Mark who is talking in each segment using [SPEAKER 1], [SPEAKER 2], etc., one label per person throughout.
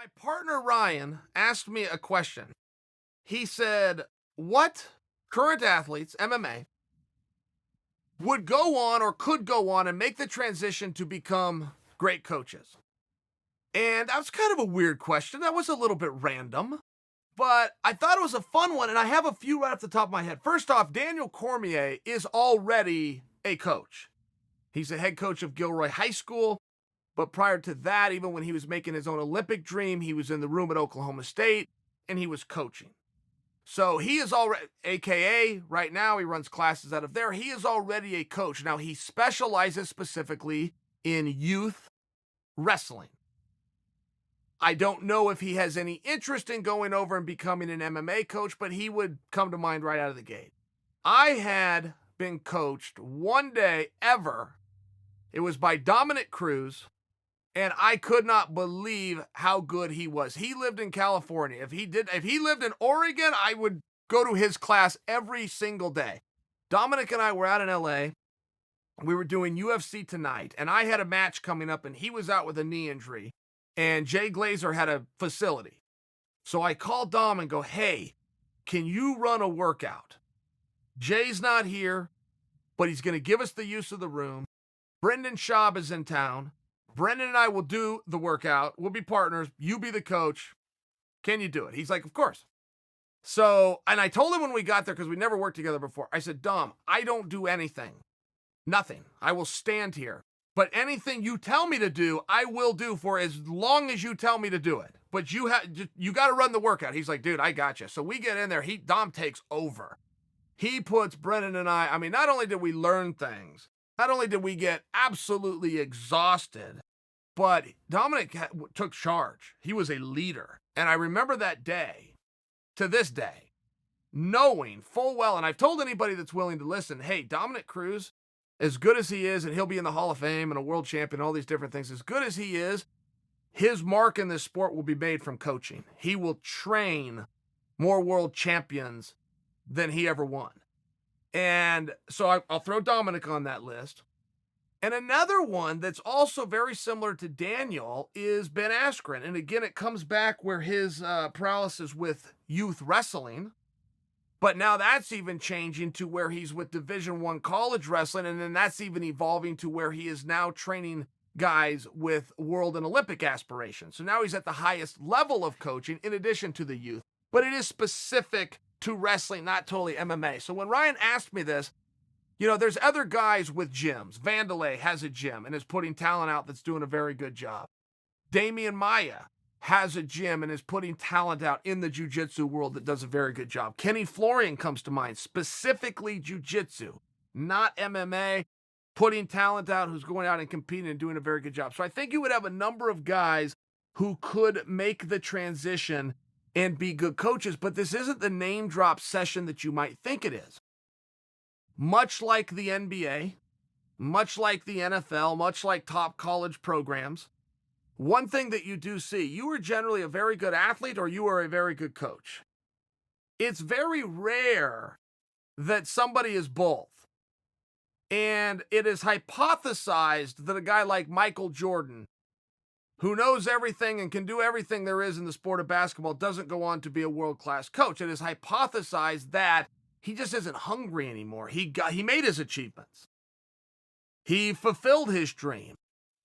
[SPEAKER 1] My partner Ryan asked me a question. He said, what current athletes, MMA, would go on or could go on and make the transition to become great coaches? And that was kind of a weird question. That was a little bit random, but I thought it was a fun one. And I have a few right off the top of my head. First off, Daniel Cormier is already a coach. He's a head coach of Gilroy High School. But prior to that, even when he was making his own Olympic dream, he was in the room at Oklahoma State and he was coaching. So he is already, AKA, right now, he runs classes out of there. He is already a coach. Now, he specializes specifically in youth wrestling. I don't know if he has any interest in going over and becoming an MMA coach, but he would come to mind right out of the gate. I had been coached one day ever. It was by Dominick Cruz. And I could not believe how good he was. He lived in California. If he lived in Oregon, I would go to his class every single day. Dominick and I were out in LA. We were doing UFC Tonight, and I had a match coming up, and he was out with a knee injury, and Jay Glazer had a facility. So I called Dom and go, hey, can you run a workout? Jay's not here, but he's going to give us the use of the room. Brendan Schaub is in town. Brendan and I will do the workout. We'll be partners. You be the coach. Can you do it? He's like, of course. So, and I told him when we got there, because we never worked together before, I said, Dom, I don't do anything. Nothing. I will stand here. But anything you tell me to do, I will do for as long as you tell me to do it. But you got to run the workout. He's like, dude, I got you. So we get in there. Dom takes over. He puts Brendan and I mean, not only did we learn things, not only did we get absolutely exhausted, but Dominick took charge. He was a leader. And I remember that day, to this day, knowing full well, and I've told anybody that's willing to listen, hey, Dominick Cruz, as good as he is, and he'll be in the Hall of Fame and a world champion, all these different things, as good as he is, his mark in this sport will be made from coaching. He will train more world champions than he ever won. And so I'll throw Dominick on that list. And another one that's also very similar to Daniel is Ben Askren. And again, it comes back where his prowess is with youth wrestling. But now that's even changing to where he's with Division I college wrestling. And then that's even evolving to where he is now training guys with world and Olympic aspirations. So now he's at the highest level of coaching in addition to the youth. But it is specific to wrestling, not totally MMA. So when Ryan asked me this, you know, there's other guys with gyms. Vandelay has a gym and is putting talent out that's doing a very good job. Damian Maya has a gym and is putting talent out in the jiu-jitsu world that does a very good job. Kenny Florian comes to mind, specifically jiu-jitsu, not MMA, putting talent out who's going out and competing and doing a very good job. So I think you would have a number of guys who could make the transition and be good coaches, but this isn't the name drop session that you might think it is. Much like the NBA, much like the NFL, much like top college programs, one thing that you do see, you are generally a very good athlete or you are a very good coach. It's very rare that somebody is both. And it is hypothesized that a guy like Michael Jordan, who knows everything and can do everything there is in the sport of basketball, doesn't go on to be a world-class coach. It is hypothesized that he just isn't hungry anymore. He made his achievements. He fulfilled his dream.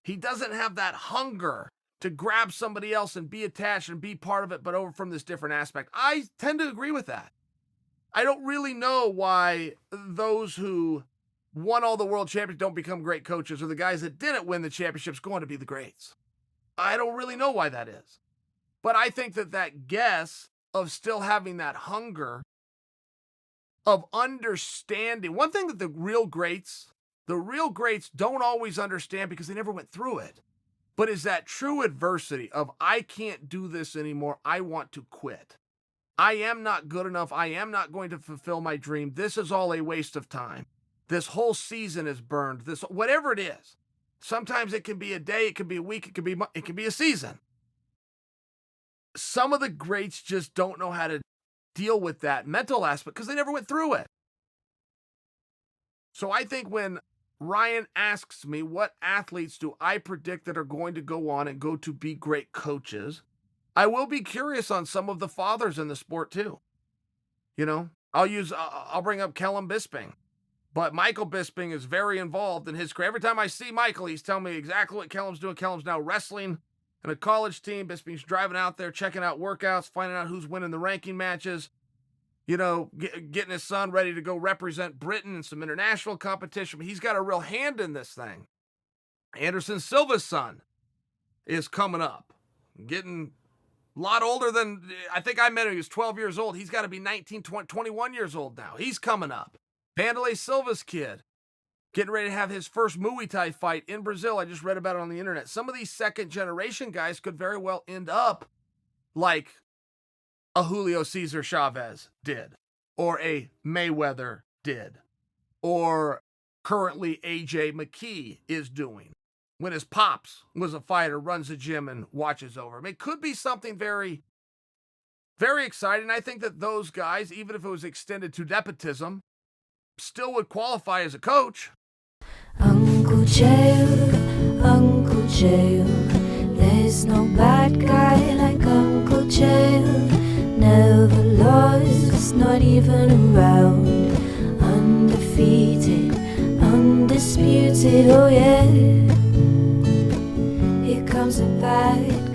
[SPEAKER 1] He doesn't have that hunger to grab somebody else and be attached and be part of it, but over from this different aspect. I tend to agree with that. I don't really know why those who won all the world championships don't become great coaches, or the guys that didn't win the championships go on to be the greats. I don't really know why that is. But I think that guess of still having that hunger of understanding. One thing that the real greats don't always understand because they never went through it, but is that true adversity of, I can't do this anymore. I want to quit. I am not good enough. I am not going to fulfill my dream. This is all a waste of time. This whole season is burned. This, whatever it is. Sometimes it can be a day, it can be a week, it can be a season. Some of the greats just don't know how to deal with that mental aspect because they never went through it. So I think when Ryan asks me what athletes do I predict that are going to go on and go to be great coaches, I will be curious on some of the fathers in the sport too. You know, I'll bring up Kellen Bisping. But Michael Bisping is very involved in his career. Every time I see Michael, he's telling me exactly what Kellen's doing. Kellen's now wrestling in a college team. Bisping's driving out there, checking out workouts, finding out who's winning the ranking matches. You know, getting his son ready to go represent Britain in some international competition. But he's got a real hand in this thing. Anderson Silva's son is coming up, getting a lot older than, I think I met him. He was 12 years old. He's got to be 19, 20, 21 years old now. He's coming up. Vanderlei Silva's kid, getting ready to have his first Muay Thai fight in Brazil. I just read about it on the internet. Some of these second-generation guys could very well end up like a Julio Cesar Chavez did, or a Mayweather did, or currently AJ McKee is doing when his pops was a fighter, runs a gym, and watches over him. It could be something very, very exciting. I think that those guys, even if it was extended to nepotism, still would qualify as a coach.
[SPEAKER 2] Uncle Chael, there's no bad guy like Uncle Chael. Never lost, not even around. Undefeated, undisputed, oh yeah. Here comes the bad